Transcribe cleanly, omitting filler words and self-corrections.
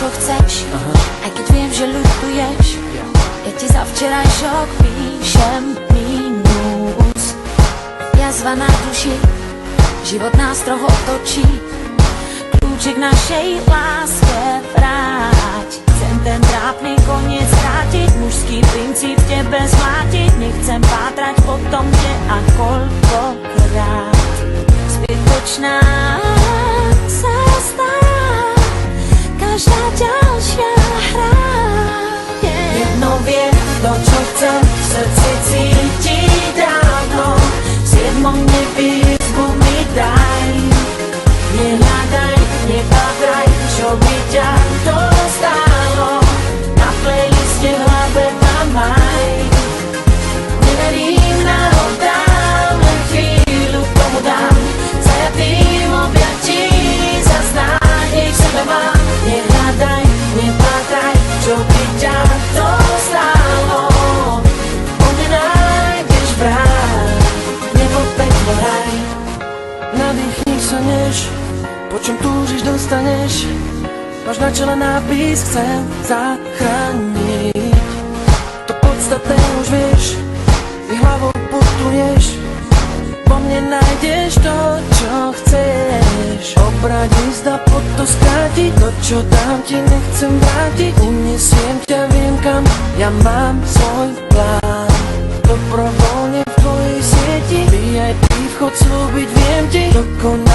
čo chceš, aj keď viem, že ľutuješ. Ja ti za včerajšok píšem mínus. Jazva na duši, život nás trochu otočí. Kľúčik našej láske vráť. Chcem ten trápny koniec vrátiť, mužský princíp v tebe zmlátiť. Nechcem pátrať po tom, kde a koľkokrát. Zbytočná sa stala každá ďalšia hra. Jedno viem, to čo chcem, v srdci cíti dávno. V 7. nebi izbu mi daj. Nehľadaj, nepátraj, čo by ťa to stálo. Na playliste v hlave mám maj. Neverím na oddám, len chvíľu tomu dám. Zajatým objatí zas nádej v sebe mám. Nehľadaj, nepátraj, čo by ťa to stálo. Po mne nájdeš vrát, nebo peklo raj. Nadýchni sa než, po čom túžiš dostaneš. Máš na čele nápis, chcem zachrániť. To podstatné už vieš, ty hlavou putuješ. Po mne nájdeš to, čo chceš. Obrať zda pod to skrátiť. To, čo dám ti, nechcem vrátiť. Unesiem ťa, viem kam, ja mám svoj plán. Dobrovoľne v tvojej sieti VIP vchod slúbiť viem ti. Dokonalý